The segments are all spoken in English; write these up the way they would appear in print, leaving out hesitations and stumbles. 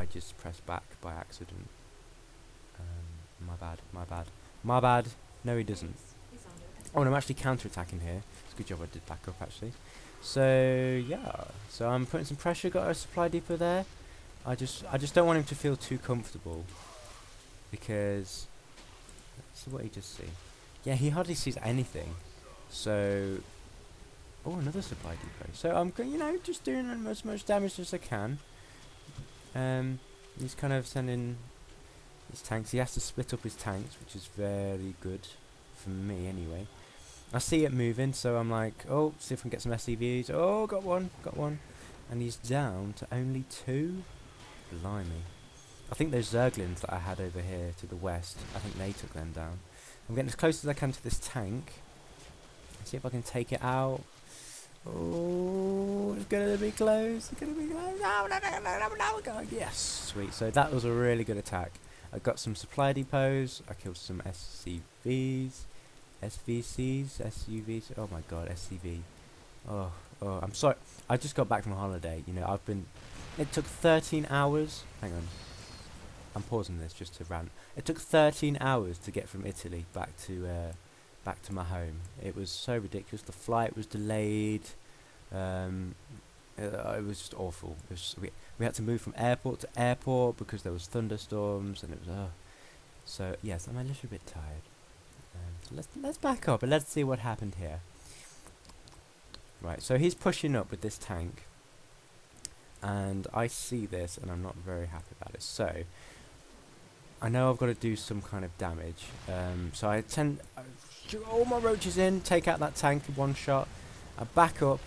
I just pressed back by accident. My bad. No, he doesn't. Oh, and I'm actually counter-attacking here. It's a good job I did back up, actually. So, yeah. So I'm putting some pressure. Got a supply depot there. I just don't want him to feel too comfortable. Because... So what he just see? Yeah, he hardly sees anything. So... Oh, another supply depot. So I'm, just doing as much damage as I can. He's kind of sending his tanks. He has to split up his tanks, which is very good for me anyway. I see it moving, so I'm like, oh, see if I can get some SCVs. Oh, got one. And he's down to only 2. Blimey. I think those Zerglings that I had over here to the west, I think they took them down. I'm getting as close as I can to this tank. See if I can take it out. Oh, it's gonna be close. No, God, yes, sweet. So that was a really good attack. I got some supply depots. I killed some SCVs, SUVs. Oh my God, SCV. Oh, I'm sorry. I just got back from holiday. It took 13 hours. Hang on. I'm pausing this just to rant. It took 13 hours to get from Italy back to my home. It was so ridiculous. The flight was delayed. It was just awful. We had to move from airport to airport because there was thunderstorms, and it was so yes, I'm a little bit tired. So let's back up and let's see what happened here. Right, so he's pushing up with this tank, and I see this, and I'm not very happy about it. So I know I've got to do some kind of damage. So I shoot all my roaches in, take out that tank in one shot. I back up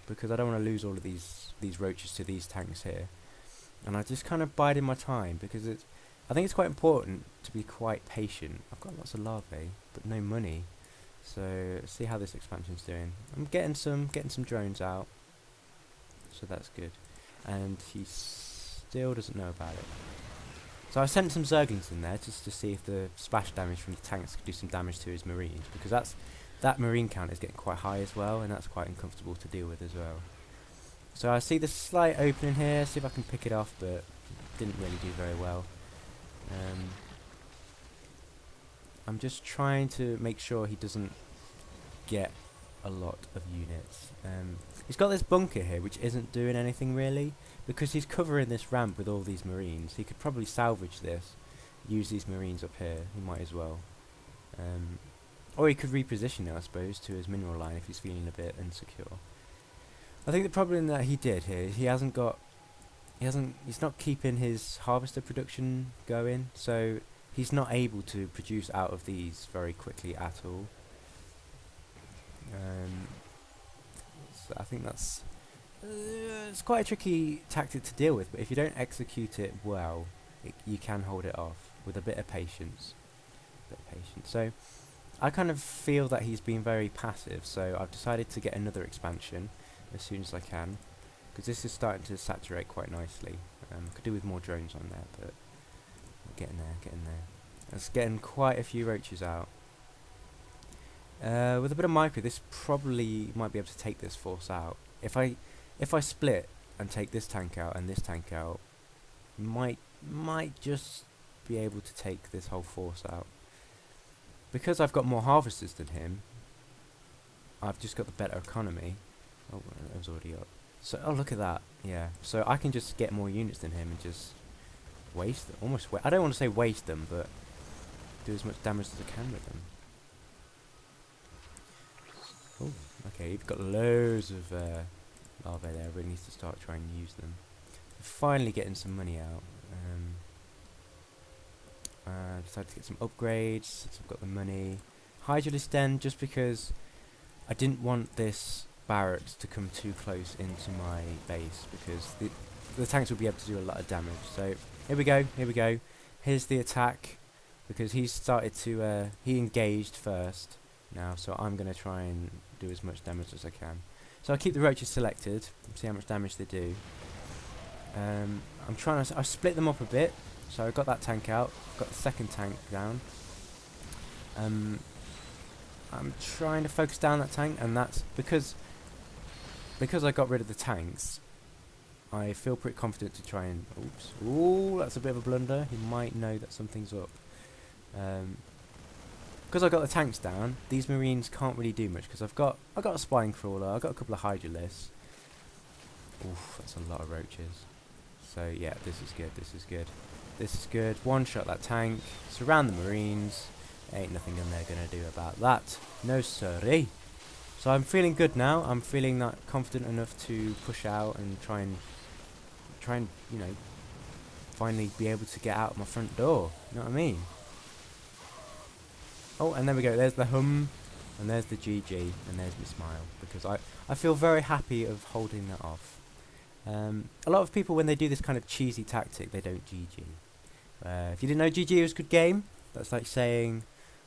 because I don't want to lose all of these roaches to these tanks here. And I just kind of bide in my time because I think it's quite important to be quite patient. I've got lots of larvae, but no money. So let's see how this expansion's doing. I'm getting some drones out, so that's good. And he still doesn't know about it. So I sent some Zerglings in there just to see if the splash damage from the tanks could do some damage to his marines, because that marine count is getting quite high as well, and that's quite uncomfortable to deal with as well. So I see the slight opening here, see if I can pick it off, but didn't really do very well. I'm just trying to make sure he doesn't get a lot of units. He's got this bunker here which isn't doing anything really, because he's covering this ramp with all these marines. He could probably salvage this, use these marines up here, he might as well. Or he could reposition it, I suppose, to his mineral line if he's feeling a bit insecure. I think the problem that he did here, he's not keeping his harvester production going, so he's not able to produce out of these very quickly at all. So I think that's it's quite a tricky tactic to deal with, but if you don't execute it well, you can hold it off with a bit of patience. So I kind of feel that he's been very passive, so I've decided to get another expansion as soon as I can, because this is starting to saturate quite nicely. Could do with more drones on there, but getting there. It's getting quite a few roaches out. With a bit of micro, this probably might be able to take this force out. If I split and take this tank out and this tank out, might just be able to take this whole force out. Because I've got more harvesters than him, I've just got the better economy. Oh, that was already up. So, oh, look at that. Yeah. So I can just get more units than him and just waste them. I don't want to say waste them, but do as much damage as I can with them. Oh, okay. You've got loads of larvae there. I really need to start trying to use them. Finally getting some money out. Decided to get some upgrades since I've got the money. Hydraulic den, just because I didn't want this barracks to come too close into my base, because the tanks will be able to do a lot of damage. So here we go. Here's the attack, because he started to he engaged first now, so I'm going to try and do as much damage as I can. So I'll keep the roaches selected and see how much damage they do. I split them up a bit. So I got that tank out, got the second tank down. I'm trying to focus down that tank, and that's because I got rid of the tanks. I feel pretty confident to try and... Oops. Ooh, that's a bit of a blunder. He might know that something's up. Because I got the tanks down, these marines can't really do much. Because I got a spine crawler, I got a couple of hydralisks. Oof, that's a lot of roaches. So yeah, this is good. This is good. This is good. One shot that tank. Surround the marines. Ain't nothing in there gonna do about that. No siree. So I'm feeling good now. I'm feeling that confident enough to push out and try and you know, finally be able to get out my front door. You know what I mean? Oh, and there we go. There's the hum, and there's the GG, and there's my smile, because I feel very happy of holding that off. A lot of people, when they do this kind of cheesy tactic, they don't GG. If you didn't know GG was good game, that's like saying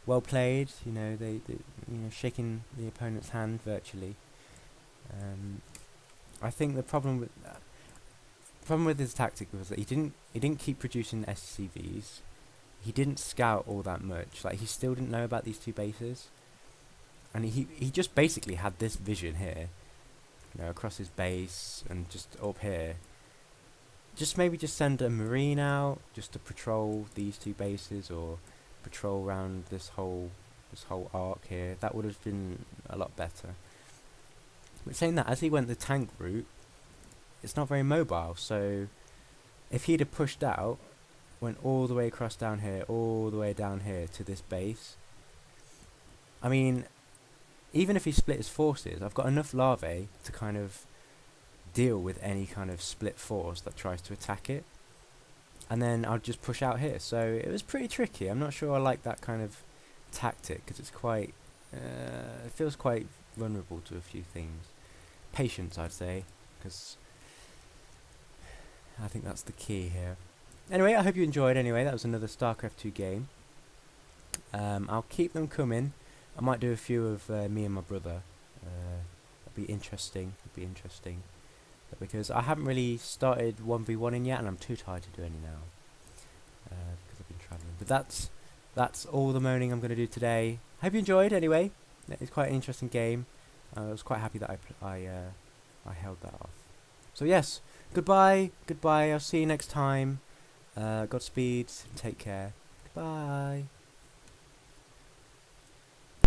well played. You know, they you know, shaking the opponent's hand virtually. I think the problem with his tactic was that he didn't keep producing SCVs. He didn't scout all that much. Like, he still didn't know about these two bases, and he just basically had this vision here, you know, across his base and just up here. Just maybe just send a marine out just to patrol these two bases, or patrol around this whole arc here. That would have been a lot better. But saying that, as he went the tank route, it's not very mobile. So if he'd have pushed out, went all the way across down here, all the way down here to this base, I mean, even if he split his forces, I've got enough larvae to kind of deal with any kind of split force that tries to attack it, and then I'll just push out here. So it was pretty tricky. I'm not sure I like that kind of tactic, because it's quite it feels quite vulnerable to a few things. Patience, I'd say, because I think that's the key here. Anyway, I hope you enjoyed. Anyway, that was another StarCraft 2 game. I'll keep them coming. I might do a few of me and my brother. That'd be interesting. Because I haven't really started 1v1ing yet, and I'm too tired to do any now, because I've been travelling. But that's all the moaning I'm going to do today. Hope you enjoyed. Anyway, it's quite an interesting game. I was quite happy that I held that off. So yes, goodbye. I'll see you next time. Godspeed. Take care. Goodbye.